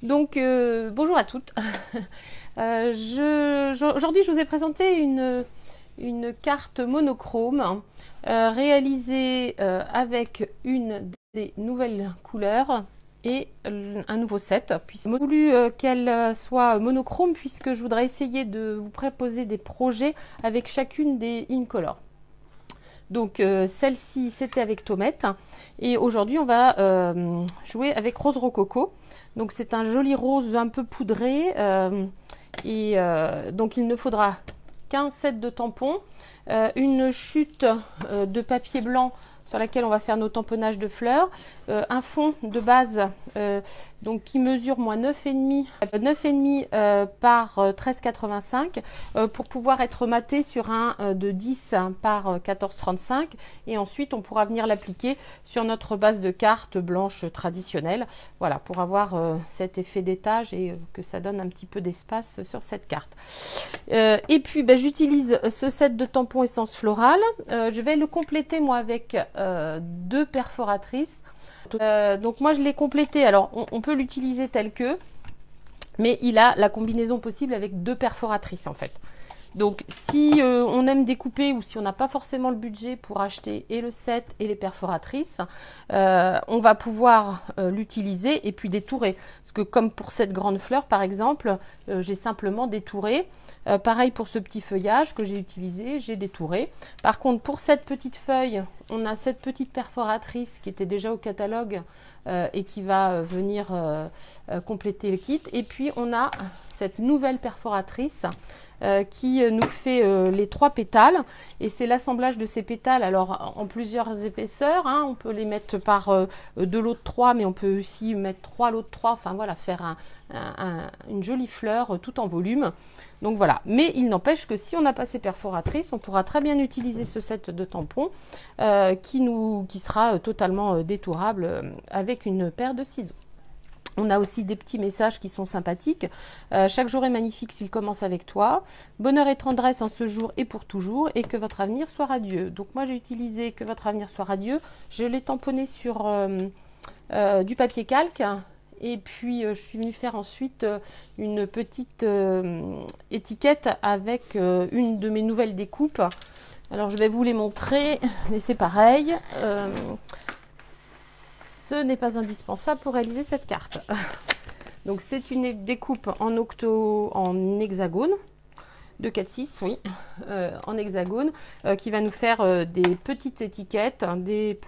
Donc, bonjour à toutes. Aujourd'hui, je vous ai présenté une carte monochrome réalisée avec une des nouvelles couleurs et un nouveau set. Puis, j'ai voulu qu'elle soit monochrome puisque je voudrais essayer de vous proposer des projets avec chacune des Incolor. Donc celle-ci c'était avec Tomette et aujourd'hui on va jouer avec Rose Rococo. Donc c'est un joli rose un peu poudré donc il ne faudra qu'un set de tampons, une chute de papier blanc sur laquelle on va faire nos tamponnages de fleurs, un fond de base donc qui mesure moi 9,5 par 13,85 pour pouvoir être maté sur un de 10 par 14,35 et ensuite on pourra venir l'appliquer sur notre base de carte blanche traditionnelle, voilà, pour avoir cet effet d'étage et que ça donne un petit peu d'espace sur cette carte. Et puis j'utilise ce set de tampons essence florale, je vais le compléter moi avec deux perforatrices. Donc moi je l'ai complété, alors on peut l'utiliser tel que, mais il a la combinaison possible avec deux perforatrices en fait. Donc si on aime découper ou si on n'a pas forcément le budget pour acheter et le set et les perforatrices, on va pouvoir l'utiliser et puis détourer. Parce que comme pour cette grande fleur par exemple, j'ai simplement détouré. Pareil pour ce petit feuillage que j'ai utilisé, j'ai détouré. Par contre, pour cette petite feuille, on a cette petite perforatrice qui était déjà au catalogue et qui va venir compléter le kit. Et puis, on a cette nouvelle perforatrice qui nous fait les 3 pétales. Et c'est l'assemblage de ces pétales, alors en plusieurs épaisseurs. Hein, on peut les mettre par 2 lots de 3, mais on peut aussi mettre 3 lots de 3. Enfin voilà, faire une jolie fleur tout en volume. Donc voilà, mais il n'empêche que si on n'a pas ces perforatrices, on pourra très bien utiliser ce set de tampons qui sera totalement détourable avec une paire de ciseaux. On a aussi des petits messages qui sont sympathiques. Chaque jour est magnifique s'il commence avec toi. Bonheur et tendresse en ce jour et pour toujours. Et que votre avenir soit radieux. Donc moi j'ai utilisé que votre avenir soit radieux. Je l'ai tamponné sur du papier calque. Et puis je suis venue faire ensuite une petite étiquette avec une de mes nouvelles découpes. Alors je vais vous les montrer, mais c'est pareil. Ce n'est pas indispensable pour réaliser cette carte. Donc c'est une découpe en hexagone, de 4-6, oui, en hexagone, qui va nous faire des petites étiquettes, des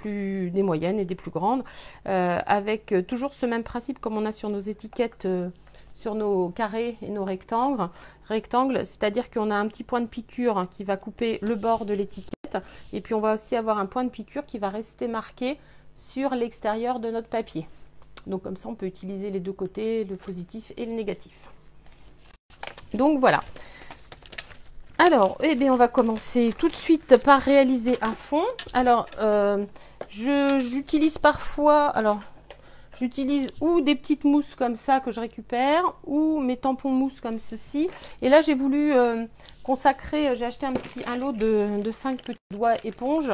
moyennes et des plus grandes, avec toujours ce même principe comme on a sur nos étiquettes, sur nos carrés et nos rectangles, c'est-à-dire qu'on a un petit point de piqûre qui va couper le bord de l'étiquette, et puis on va aussi avoir un point de piqûre qui va rester marqué sur l'extérieur de notre papier. Donc comme ça on peut utiliser les deux côtés, le positif et le négatif. Donc voilà. Alors, on va commencer tout de suite par réaliser un fond. Alors, j'utilise parfois, j'utilise ou des petites mousses comme ça que je récupère, ou mes tampons mousse comme ceci. Et là, j'ai voulu consacrer, j'ai acheté un lot de 5 petits doigts éponges.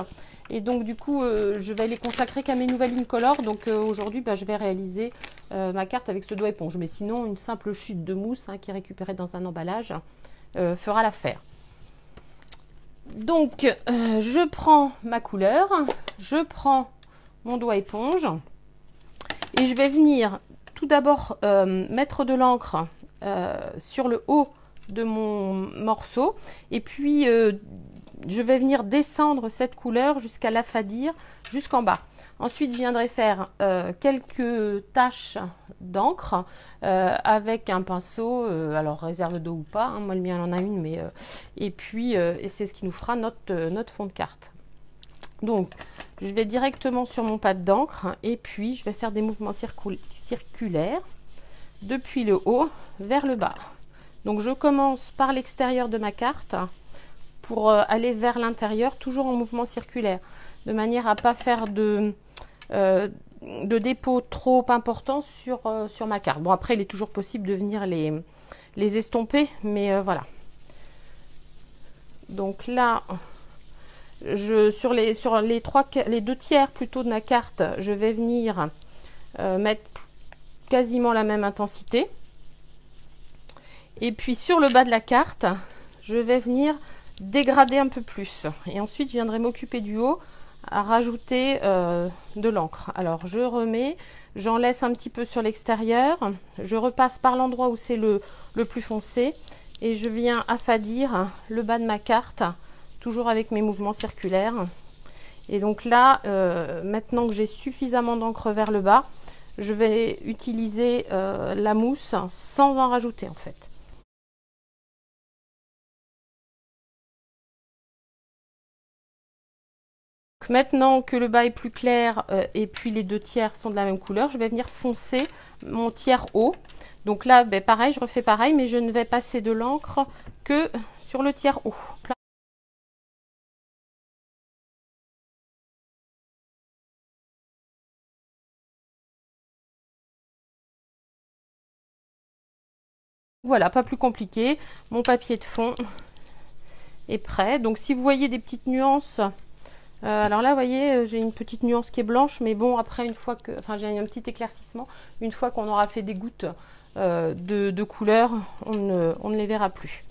Et donc, du coup, je vais les consacrer qu'à mes nouvelles Incolor. Donc, aujourd'hui, je vais réaliser ma carte avec ce doigt éponge. Mais sinon, une simple chute de mousse qui est récupérée dans un emballage fera l'affaire. Donc, je prends ma couleur, je prends mon doigt éponge et je vais venir tout d'abord mettre de l'encre sur le haut de mon morceau et puis je vais venir descendre cette couleur jusqu'à l'affadir jusqu'en bas. Ensuite, je viendrai faire quelques taches d'encre avec un pinceau, alors réserve d'eau ou pas, hein, moi le mien en a une, mais et puis c'est ce qui nous fera notre fond de carte. Donc, je vais directement sur mon pad d'encre et puis je vais faire des mouvements circulaires depuis le haut vers le bas. Donc, je commence par l'extérieur de ma carte pour aller vers l'intérieur, toujours en mouvement circulaire, de manière à ne pas faire de dépôt trop important sur ma carte. Bon, après, il est toujours possible de venir les estomper, mais voilà. Donc là, sur les 2 tiers plutôt de ma carte, je vais venir mettre quasiment la même intensité. Et puis sur le bas de la carte, je vais venir dégrader un peu plus. Et ensuite, je viendrai m'occuper du haut à rajouter de l'encre. Alors, je remets, j'en laisse un petit peu sur l'extérieur. Je repasse par l'endroit où c'est le plus foncé. Et je viens affadir le bas de ma carte, toujours avec mes mouvements circulaires. Et donc là, maintenant que j'ai suffisamment d'encre vers le bas, je vais utiliser la mousse sans en rajouter en fait. Maintenant que le bas est plus clair et puis les deux tiers sont de la même couleur, je vais venir foncer mon tiers haut. Donc là, ben, pareil, je refais pareil, mais je ne vais passer de l'encre que sur le tiers haut. Voilà, pas plus compliqué. Mon papier de fond est prêt. Donc si vous voyez des petites nuances, alors là, vous voyez, j'ai une petite nuance qui est blanche, mais bon, après, une fois que, enfin, j'ai un petit éclaircissement, une fois qu'on aura fait des gouttes de couleur, on ne les verra plus.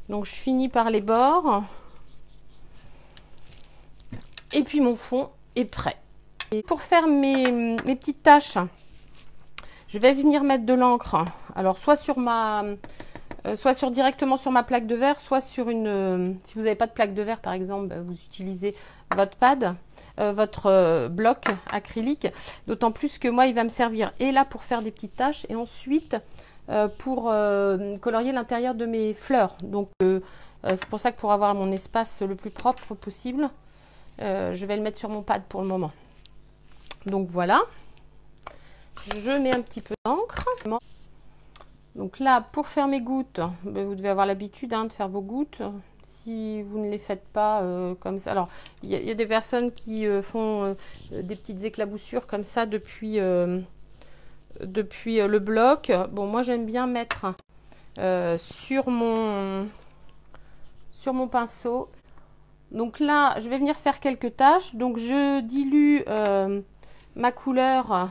Donc, je finis par les bords. Et puis, mon fond est prêt. Et pour faire mes petites taches, je vais venir mettre de l'encre. Alors, soit directement sur ma plaque de verre, soit sur une... si vous n'avez pas de plaque de verre, par exemple, vous utilisez votre pad, votre bloc acrylique. D'autant plus que moi, il va me servir et là pour faire des petites taches et ensuite pour colorier l'intérieur de mes fleurs. Donc, c'est pour ça que pour avoir mon espace le plus propre possible, je vais le mettre sur mon pad pour le moment. Donc, voilà. Je mets un petit peu d'encre. Donc là, pour faire mes gouttes, ben, vous devez avoir l'habitude de faire vos gouttes. Si vous ne les faites pas comme ça. Alors, il y a des personnes qui font des petites éclaboussures comme ça depuis le bloc. Bon, moi, j'aime bien mettre sur mon pinceau. Donc là, je vais venir faire quelques taches. Donc, je dilue ma couleur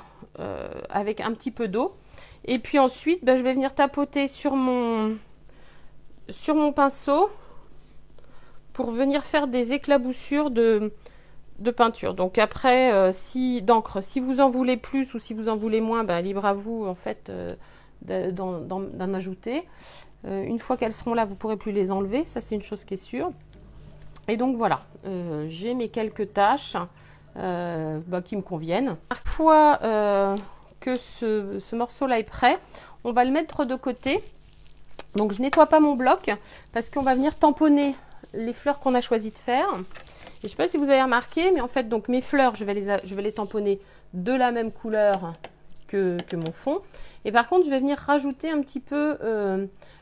avec un petit peu d'eau. Et puis ensuite, ben, je vais venir tapoter sur mon pinceau pour venir faire des éclaboussures de peinture. Donc après, d'encre, si vous en voulez plus ou si vous en voulez moins, ben, libre à vous en fait d'en ajouter. Une fois qu'elles seront là, vous ne pourrez plus les enlever. Ça, c'est une chose qui est sûre. Et donc voilà, j'ai mes quelques tâches qui me conviennent. Chaque fois que ce morceau-là est prêt, on va le mettre de côté. Donc je nettoie pas mon bloc parce qu'on va venir tamponner les fleurs qu'on a choisi de faire. Et je ne sais pas si vous avez remarqué, mais en fait, donc mes fleurs, je vais les tamponner de la même couleur que mon fond. Et par contre, je vais venir rajouter un petit peu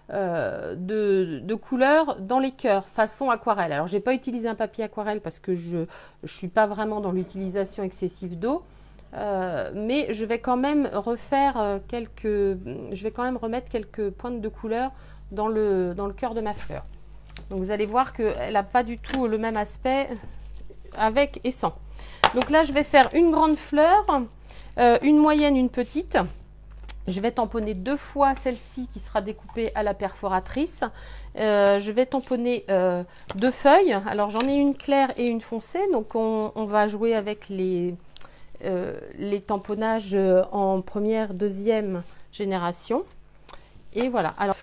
de couleur dans les cœurs, façon aquarelle. Alors, j'ai pas utilisé un papier aquarelle parce que je suis pas vraiment dans l'utilisation excessive d'eau. Mais je vais quand même je vais quand même remettre quelques pointes de couleur dans le cœur de ma fleur. Donc vous allez voir qu'elle n'a pas du tout le même aspect avec et sans. Donc là, je vais faire une grande fleur, une moyenne, une petite. Je vais tamponner 2 fois celle-ci qui sera découpée à la perforatrice. Je vais tamponner 2 feuilles. Alors j'en ai une claire et une foncée. Donc on va jouer avec les tamponnages en première, deuxième génération. Et voilà. Alors,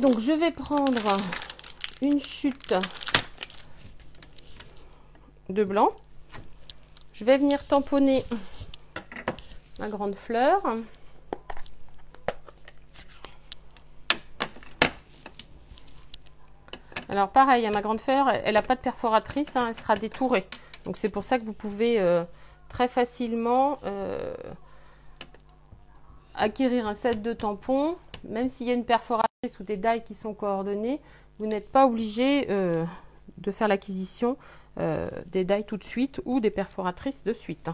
donc je vais prendre une chute de blanc. Je vais venir tamponner ma grande fleur. Alors pareil, ma grande fleur, elle n'a pas de perforatrice, hein, elle sera détourée. Donc c'est pour ça que vous pouvez très facilement acquérir un set de tampons. Même s'il y a une perforatrice ou des die qui sont coordonnées, vous n'êtes pas obligé de faire l'acquisition des die tout de suite ou des perforatrices de suite.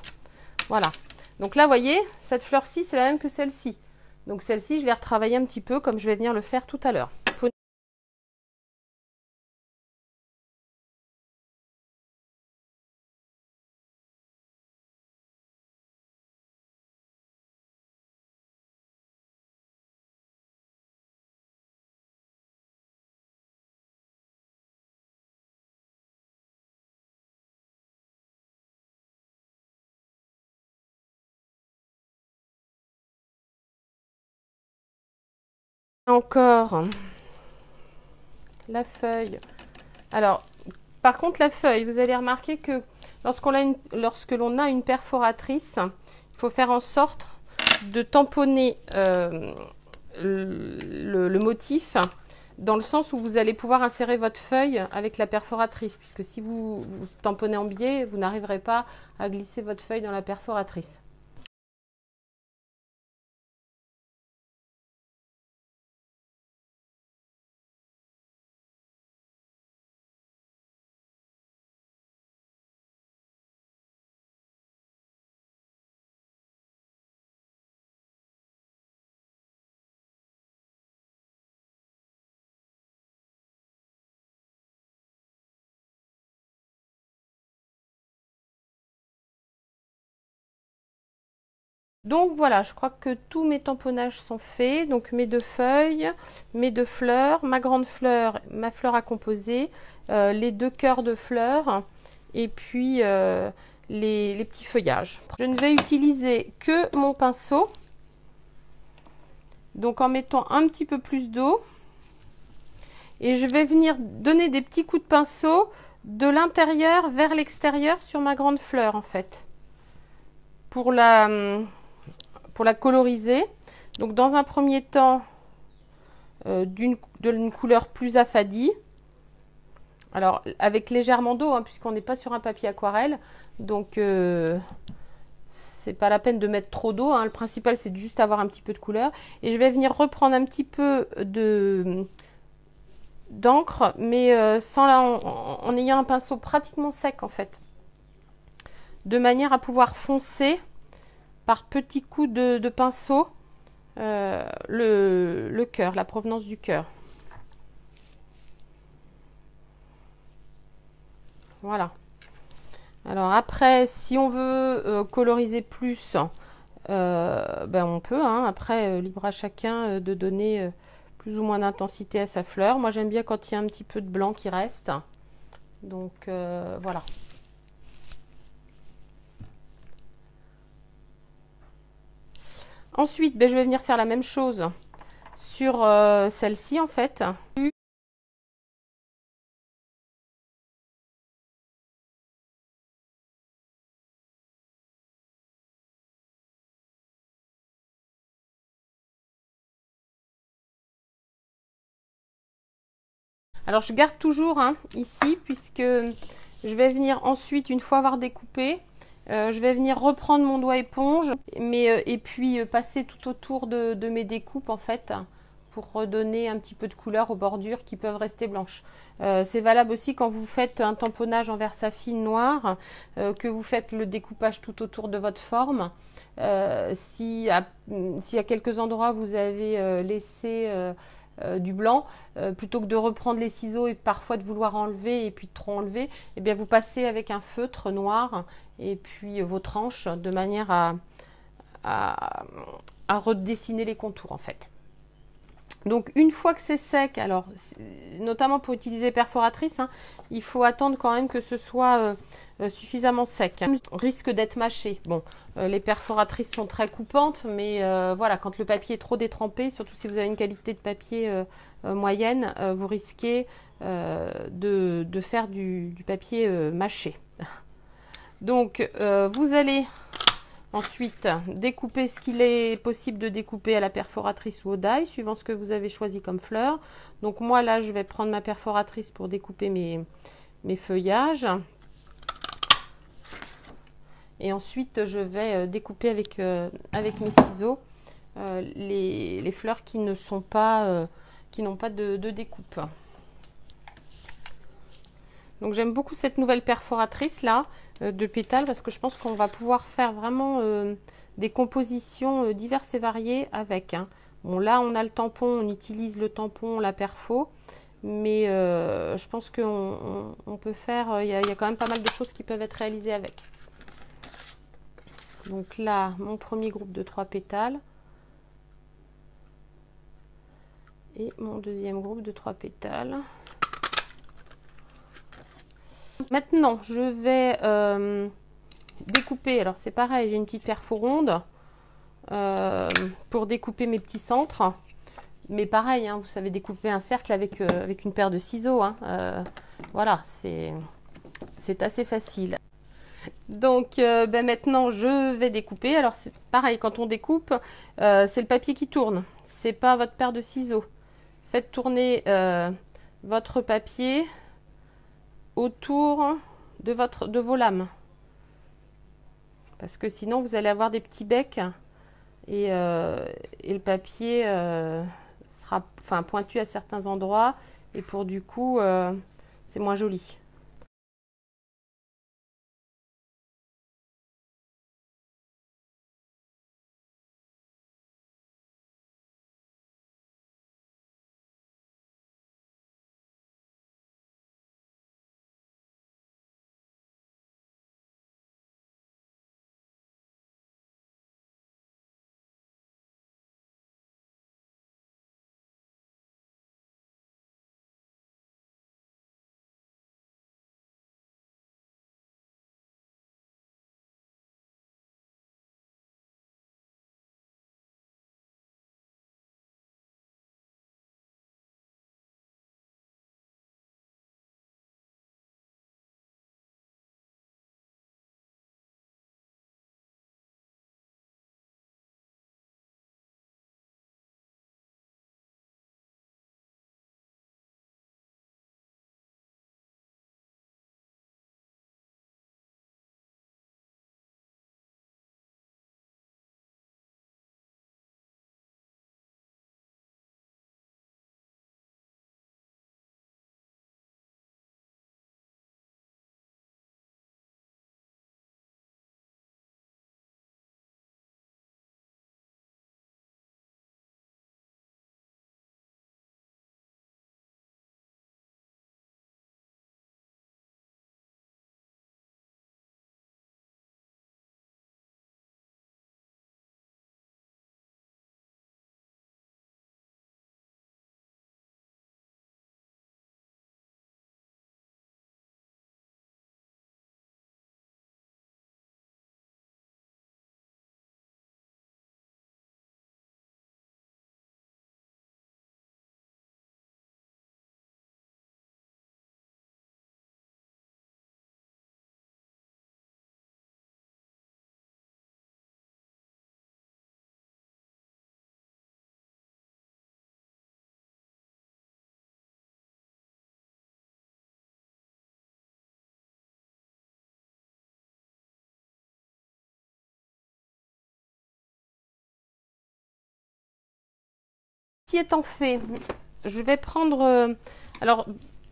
Voilà. Donc là, vous voyez, cette fleur-ci, c'est la même que celle-ci. Donc celle-ci, je vais retravailler un petit peu comme je vais venir le faire tout à l'heure. Encore la feuille. Alors, par contre, la feuille, vous allez remarquer que lorsque l'on a une perforatrice, il faut faire en sorte de tamponner le motif dans le sens où vous allez pouvoir insérer votre feuille avec la perforatrice, puisque si vous tamponnez en biais, vous n'arriverez pas à glisser votre feuille dans la perforatrice. Donc voilà, je crois que tous mes tamponnages sont faits. Donc mes deux feuilles, mes deux fleurs, ma grande fleur, ma fleur à composer, les deux cœurs de fleurs et puis les petits feuillages. Je ne vais utiliser que mon pinceau. Donc en mettant un petit peu plus d'eau. Et je vais venir donner des petits coups de pinceau de l'intérieur vers l'extérieur sur ma grande fleur en fait. Pour la coloriser. Donc dans un premier temps, d'une couleur plus affadie. Alors avec légèrement d'eau, hein, puisqu'on n'est pas sur un papier aquarelle. Donc c'est pas la peine de mettre trop d'eau. Hein. Le principal c'est de juste avoir un petit peu de couleur. Et je vais venir reprendre un petit peu d'encre, mais en ayant un pinceau pratiquement sec en fait. De manière à pouvoir foncer par petits coups de pinceau le cœur, la provenance du cœur. Voilà. Alors après, si on veut coloriser plus, ben on peut. Hein. Après, libre à chacun de donner plus ou moins d'intensité à sa fleur. Moi, j'aime bien quand il y a un petit peu de blanc qui reste. Donc voilà. Ensuite, ben, je vais venir faire la même chose sur celle-ci en fait. Alors je garde toujours hein, ici puisque je vais venir ensuite, une fois avoir découpé, je vais venir reprendre mon doigt éponge et puis passer tout autour de mes découpes en fait pour redonner un petit peu de couleur aux bordures qui peuvent rester blanches. C'est valable aussi quand vous faites un tamponnage en versafine noir, que vous faites le découpage tout autour de votre forme. Si à quelques endroits vous avez laissé du blanc, plutôt que de reprendre les ciseaux et parfois de vouloir enlever et puis de trop enlever, eh bien vous passez avec un feutre noir et puis vos tranches de manière à redessiner les contours en fait. Donc une fois que c'est sec, alors notamment pour utiliser perforatrice, hein, il faut attendre quand même que ce soit suffisamment sec. Hein. Risque d'être mâché. Bon, les perforatrices sont très coupantes, mais voilà, quand le papier est trop détrempé, surtout si vous avez une qualité de papier moyenne, vous risquez de faire du papier mâché. Donc vous allez ensuite, découper ce qu'il est possible de découper à la perforatrice ou au die, suivant ce que vous avez choisi comme fleur. Donc moi, là, je vais prendre ma perforatrice pour découper mes feuillages. Et ensuite, je vais découper avec mes ciseaux les fleurs qui ne sont pas, qui n'ont pas de découpe. Donc j'aime beaucoup cette nouvelle perforatrice là de pétales parce que je pense qu'on va pouvoir faire vraiment des compositions diverses et variées avec. Hein. Bon là on a le tampon, on utilise le tampon, la perfo, mais je pense qu'on peut faire, il y a quand même pas mal de choses qui peuvent être réalisées avec. Donc là mon premier groupe de 3 pétales et mon deuxième groupe de 3 pétales. Maintenant, je vais découper. Alors, c'est pareil, j'ai une petite perfo ronde pour découper mes petits centres. Mais pareil, hein, vous savez découper un cercle avec une paire de ciseaux. Hein. Voilà, c'est assez facile. Donc ben maintenant, je vais découper. Alors c'est pareil, quand on découpe, c'est le papier qui tourne. C'est pas votre paire de ciseaux. Faites tourner votre papier autour de vos lames. Parce que sinon, vous allez avoir des petits becs et le papier sera pointu à certains endroits. Et pour du coup, c'est moins joli. Ceci étant fait, je vais prendre alors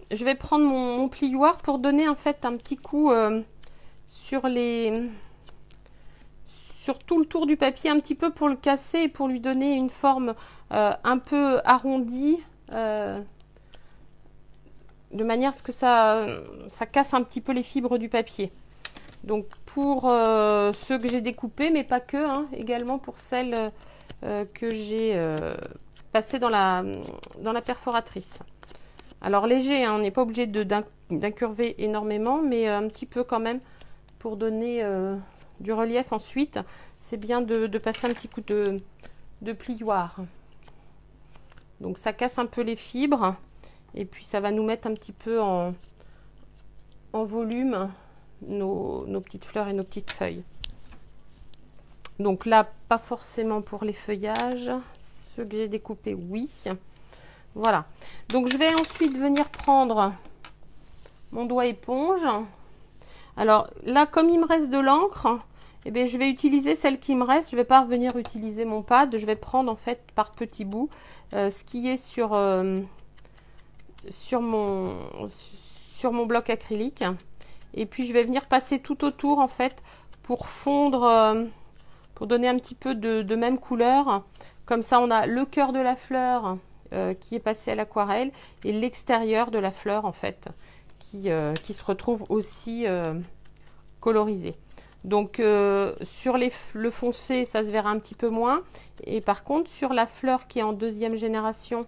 je vais prendre mon plioir pour donner en fait un petit coup sur tout le tour du papier, un petit peu pour le casser et pour lui donner une forme un peu arrondie, de manière à ce que ça casse un petit peu les fibres du papier. Donc pour ceux que j'ai découpés, mais pas que, hein, également pour celles que j'ai passées dans la perforatrice. Alors léger, hein, on n'est pas obligé d'incurver énormément, mais un petit peu quand même pour donner du relief ensuite. C'est bien de passer un petit coup de plioir. Donc ça casse un peu les fibres et puis ça va nous mettre un petit peu en volume nos petites fleurs et nos petites feuilles. Donc là, pas forcément pour les feuillages. Ceux que j'ai découpés, oui. Voilà. Donc je vais ensuite venir prendre mon doigt éponge. Alors là, comme il me reste de l'encre, eh bien, je vais utiliser celle qui me reste. Je ne vais pas revenir utiliser mon pad. Je vais prendre en fait par petits bouts ce qui est sur mon bloc acrylique. Et puis je vais venir passer tout autour en fait pour fondre, pour donner un petit peu de même couleur. Comme ça, on a le cœur de la fleur qui est passé à l'aquarelle et l'extérieur de la fleur en fait qui se retrouve aussi colorisé. Donc sur le foncé, ça se verra un petit peu moins. Et par contre, sur la fleur qui est en deuxième génération,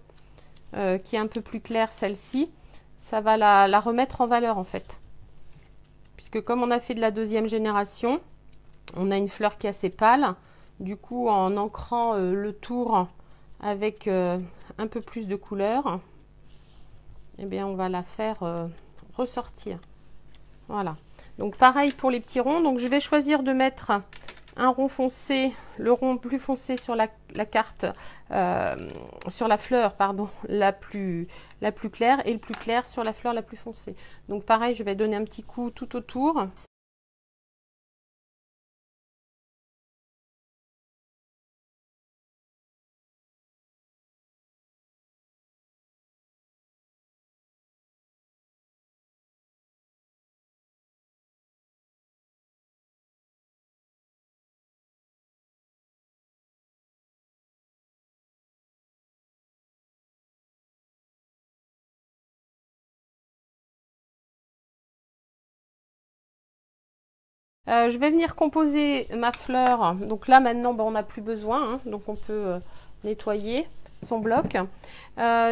qui est un peu plus claire, celle-ci, ça va la remettre en valeur en fait. Puisque comme on a fait de la deuxième génération, on a une fleur qui est assez pâle. Du coup, en ancrant le tour avec un peu plus de couleur, eh bien on va la faire ressortir. Voilà. Donc pareil pour les petits ronds. Donc je vais choisir de mettre un rond foncé, le rond plus foncé sur la carte, sur la fleur, pardon, la plus claire, et le plus clair sur la fleur la plus foncée. Donc pareil, je vais donner un petit coup tout autour. Je vais venir composer ma fleur. Donc là maintenant, on n'a plus besoin, hein, donc on peut nettoyer son bloc.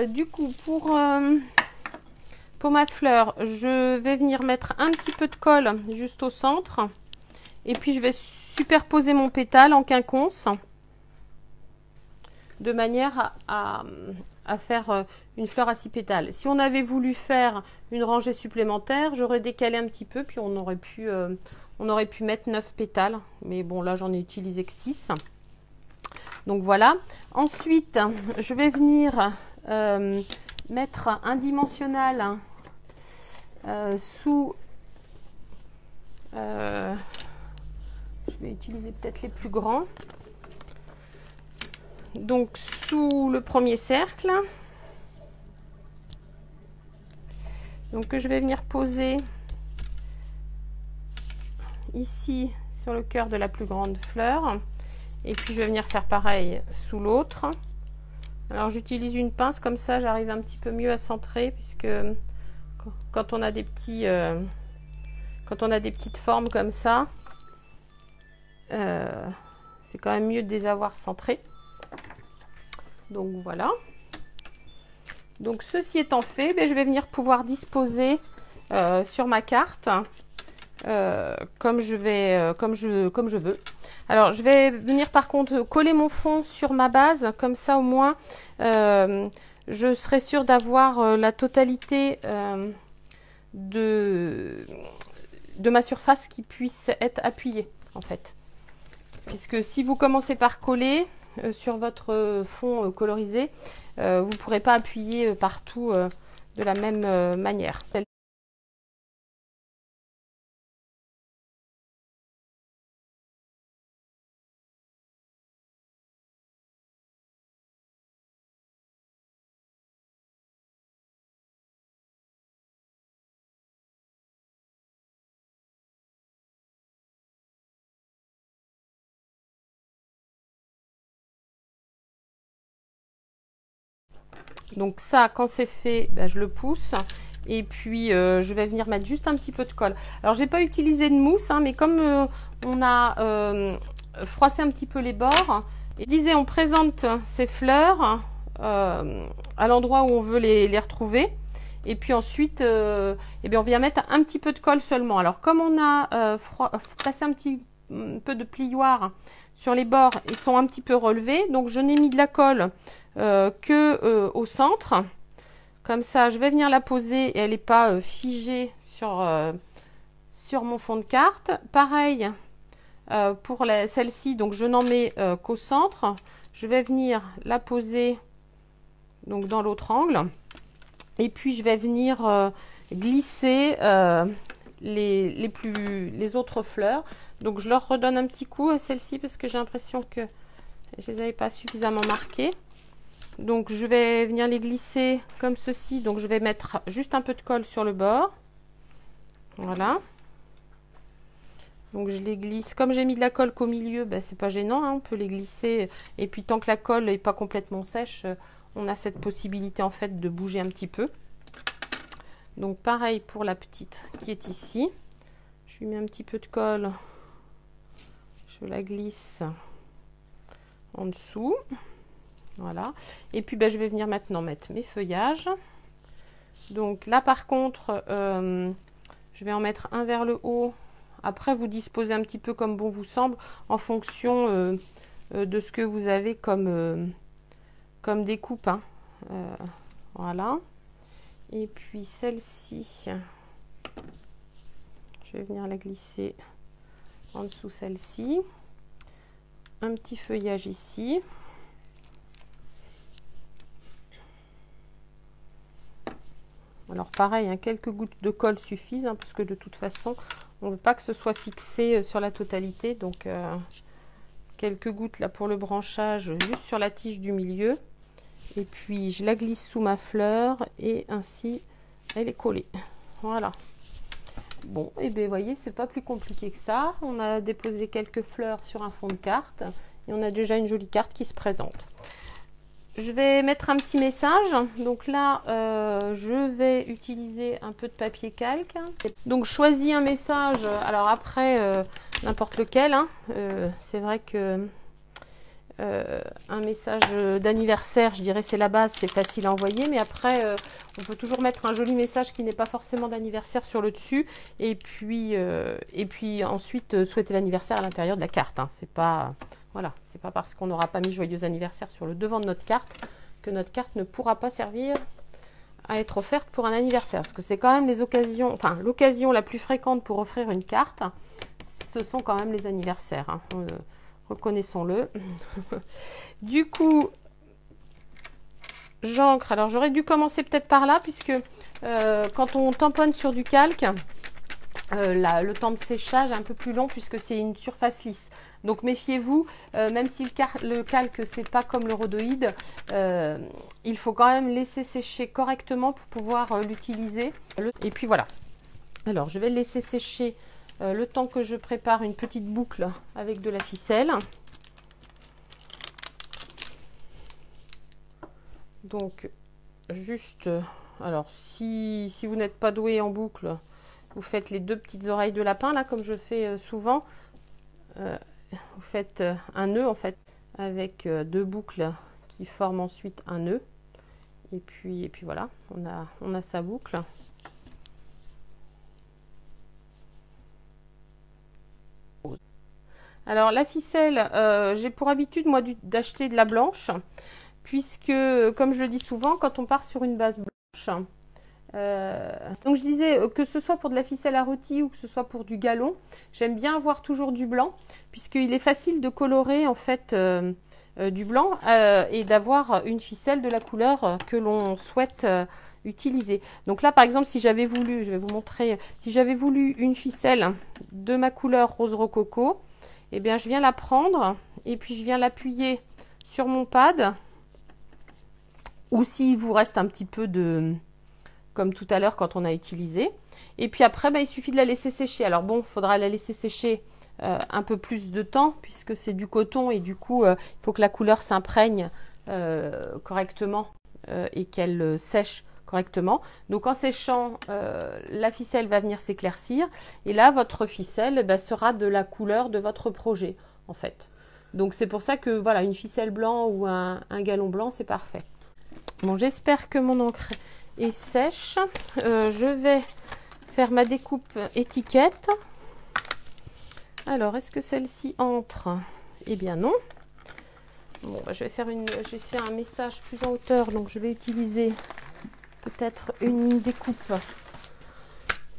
Du coup, pour ma fleur, je vais venir mettre un petit peu de colle juste au centre. Et puis je vais superposer mon pétale en quinconce, de manière à faire une fleur à 6 pétales. Si on avait voulu faire une rangée supplémentaire, j'aurais décalé un petit peu, puis on aurait pu mettre 9 pétales. Mais bon, là, j'en ai utilisé que 6. Donc voilà. Ensuite, je vais venir mettre un dimensionnal sous... je vais utiliser peut-être les plus grands. Donc sous le premier cercle, donc que je vais venir poser ici sur le cœur de la plus grande fleur, et puis je vais venir faire pareil sous l'autre. Alors j'utilise une pince, comme ça j'arrive un petit peu mieux à centrer, puisque quand on a des petits petites formes comme ça, c'est quand même mieux de les avoir centrées. Donc voilà. Donc ceci étant fait, je vais venir pouvoir disposer sur ma carte comme je veux. Alors je vais venir par contre coller mon fond sur ma base, comme ça au moins je serai sûre d'avoir la totalité de ma surface qui puisse être appuyée en fait. Puisque si vous commencez par coller sur votre fond colorisé, vous ne pourrez pas appuyer partout de la même manière. Donc ça, quand c'est fait, je le pousse. Et puis je vais venir mettre juste un petit peu de colle. Alors j'ai pas utilisé de mousse, hein, mais comme on a froissé un petit peu les bords, et disait on présente ces fleurs à l'endroit où on veut les retrouver. Et puis ensuite, on vient mettre un petit peu de colle seulement. Alors comme on a passé un petit peu de plioir sur les bords, ils sont un petit peu relevés. Donc je n'ai mis de la colle au centre. Comme ça, je vais venir la poser et elle n'est pas figée sur mon fond de carte. Pareil pour celle-ci, donc je n'en mets qu'au centre. Je vais venir la poser donc dans l'autre angle. Et puis je vais venir glisser les autres fleurs. Donc je leur redonne un petit coup à celle-ci parce que j'ai l'impression que je ne les avais pas suffisamment marquées. Donc je vais venir les glisser comme ceci. Donc je vais mettre juste un peu de colle sur le bord. Voilà. Donc je les glisse. Comme j'ai mis de la colle qu'au milieu, c'est pas gênant, hein, on peut les glisser. Et puis tant que la colle n'est pas complètement sèche, on a cette possibilité en fait de bouger un petit peu. Donc pareil pour la petite qui est ici. Je lui mets un petit peu de colle. Je la glisse en dessous. Voilà. Et puis je vais venir maintenant mettre mes feuillages. Donc là par contre, je vais en mettre un vers le haut. Après vous disposez un petit peu comme bon vous semble en fonction de ce que vous avez comme découpe. Hein. Voilà. Et puis celle-ci, je vais venir la glisser en dessous celle-ci. Un petit feuillage ici. Alors pareil, hein, quelques gouttes de colle suffisent, hein, parce que de toute façon, on ne veut pas que ce soit fixé sur la totalité. Donc quelques gouttes là pour le branchage, juste sur la tige du milieu. Et puis je la glisse sous ma fleur et ainsi elle est collée. Voilà. Bon, et bien vous voyez, c'est pas plus compliqué que ça. On a déposé quelques fleurs sur un fond de carte et on a déjà une jolie carte qui se présente. Je vais mettre un petit message. Donc là, je vais utiliser un peu de papier calque. Donc je choisis un message. Alors après, n'importe lequel. Hein. C'est vrai que un message d'anniversaire, je dirais c'est la base, c'est facile à envoyer. Mais après, on peut toujours mettre un joli message qui n'est pas forcément d'anniversaire sur le dessus. Et puis ensuite, souhaiter l'anniversaire à l'intérieur de la carte. Hein. C'est pas... Voilà, c'est pas parce qu'on n'aura pas mis joyeux anniversaire sur le devant de notre carte que notre carte ne pourra pas servir à être offerte pour un anniversaire. Parce que c'est quand même les occasions, enfin l'occasion la plus fréquente pour offrir une carte, ce sont quand même les anniversaires. Hein. Reconnaissons-le. Du coup, j'encre. Alors j'aurais dû commencer peut-être par là, puisque quand on tamponne sur du calque, le temps de séchage est un peu plus long puisque c'est une surface lisse. Donc méfiez-vous, même si le calque c'est pas comme le rhodoïde, il faut quand même laisser sécher correctement pour pouvoir l'utiliser. Et puis voilà. Alors je vais le laisser sécher le temps que je prépare une petite boucle avec de la ficelle. Donc juste, alors si vous n'êtes pas doué en boucle, vous faites les deux petites oreilles de lapin, là, comme je fais souvent. Vous faites un nœud, en fait, avec deux boucles qui forment ensuite un nœud. Et puis voilà, on a sa boucle. Alors, la ficelle, j'ai pour habitude, moi, d'acheter de la blanche, puisque, comme je le dis souvent, quand on part sur une base blanche, donc je disais que ce soit pour de la ficelle à rôti ou que ce soit pour du galon, j'aime bien avoir toujours du blanc puisqu'il est facile de colorer en fait du blanc et d'avoir une ficelle de la couleur que l'on souhaite utiliser. Donc là par exemple si j'avais voulu, je vais vous montrer, si j'avais voulu une ficelle de ma couleur rose rococo, eh bien je viens la prendre et puis je viens l'appuyer sur mon pad, ou s'il vous reste un petit peu de... comme tout à l'heure quand on a utilisé. Et puis après, il suffit de la laisser sécher. Alors bon, il faudra la laisser sécher un peu plus de temps puisque c'est du coton et du coup, il faut que la couleur s'imprègne correctement et qu'elle sèche correctement. Donc en séchant, la ficelle va venir s'éclaircir et là, votre ficelle sera de la couleur de votre projet en fait. Donc c'est pour ça que voilà, une ficelle blanc ou un galon blanc, c'est parfait. Bon, j'espère que mon encre est sèche. Je vais faire ma découpe étiquette. Alors, est-ce que celle-ci entre? Eh bien non. Bon, je vais faire un message plus en hauteur, donc je vais utiliser peut-être une découpe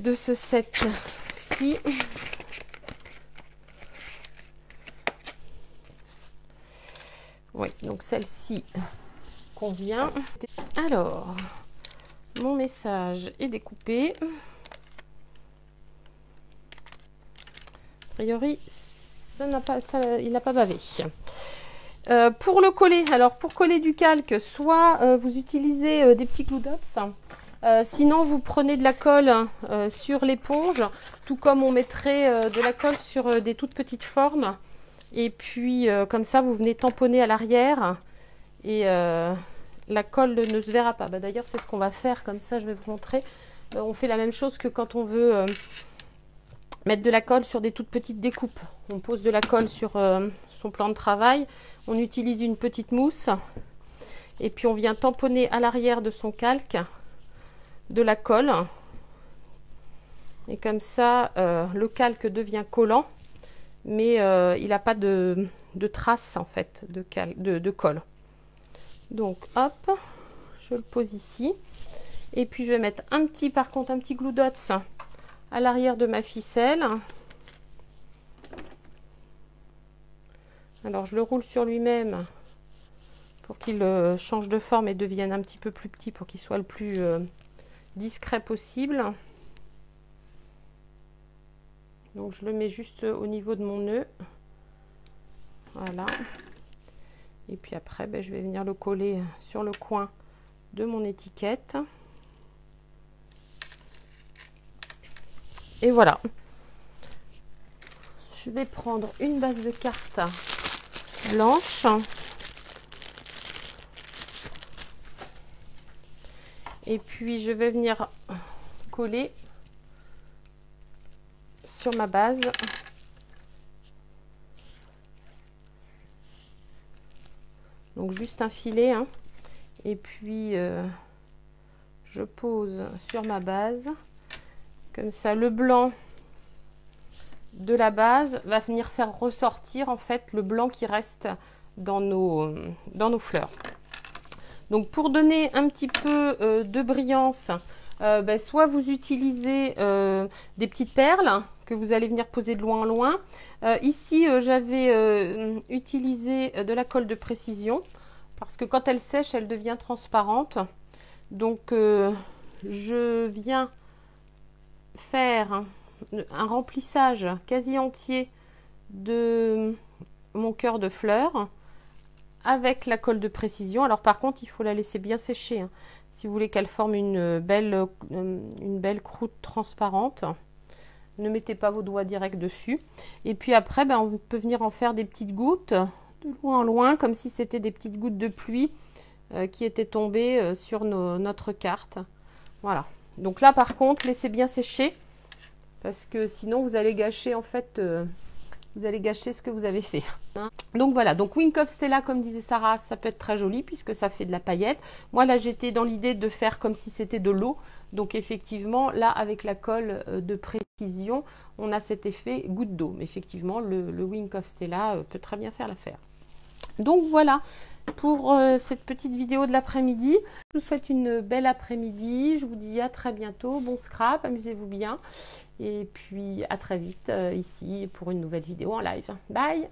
de ce set-ci. Oui, donc celle-ci convient. Alors, mon message est découpé. A priori, il n'a pas bavé. Pour le coller, alors pour coller du calque, soit vous utilisez des petits glue dots, sinon vous prenez de la colle sur l'éponge, tout comme on mettrait de la colle sur des toutes petites formes. Et puis comme ça, vous venez tamponner à l'arrière et la colle ne se verra pas. D'ailleurs, c'est ce qu'on va faire, comme ça je vais vous montrer. On fait la même chose que quand on veut mettre de la colle sur des toutes petites découpes. On pose de la colle sur son plan de travail, on utilise une petite mousse et puis on vient tamponner à l'arrière de son calque de la colle. Et comme ça, le calque devient collant, mais il n'a pas de traces en fait de colle. Donc hop, je le pose ici. Et puis je vais mettre par contre un petit glue dots à l'arrière de ma ficelle. Alors je le roule sur lui-même pour qu'il change de forme et devienne un petit peu plus petit, pour qu'il soit le plus discret possible. Donc je le mets juste au niveau de mon nœud. Voilà. Et puis après, je vais venir le coller sur le coin de mon étiquette. Et voilà. Je vais prendre une base de carte blanche. Et puis je vais venir coller sur ma base. Donc juste un filet, hein. Et puis je pose sur ma base. Comme ça, le blanc de la base va venir faire ressortir en fait le blanc qui reste dans nos fleurs. Donc pour donner un petit peu de brillance, soit vous utilisez des petites perles que vous allez venir poser de loin en loin. Ici, j'avais utilisé de la colle de précision parce que quand elle sèche, elle devient transparente. Donc je viens faire un remplissage quasi entier de mon cœur de fleurs avec la colle de précision. Alors par contre, il faut la laisser bien sécher, hein, si vous voulez qu'elle forme une belle croûte transparente. Ne mettez pas vos doigts direct dessus. Et puis après, on peut venir en faire des petites gouttes de loin en loin, comme si c'était des petites gouttes de pluie qui étaient tombées sur notre carte. Voilà. Donc là, par contre, laissez bien sécher, parce que sinon, vous allez gâcher en fait... vous allez gâcher ce que vous avez fait. Hein. Donc voilà, donc Wink of Stella, comme disait Sarah, ça peut être très joli puisque ça fait de la paillette. Moi là, j'étais dans l'idée de faire comme si c'était de l'eau. Donc effectivement, là, avec la colle de précision, on a cet effet goutte d'eau. Mais effectivement, le Wink of Stella peut très bien faire l'affaire. Donc voilà pour cette petite vidéo de l'après-midi. Je vous souhaite une belle après-midi. Je vous dis à très bientôt. Bon scrap, amusez-vous bien. Et puis à très vite ici pour une nouvelle vidéo en live. Bye!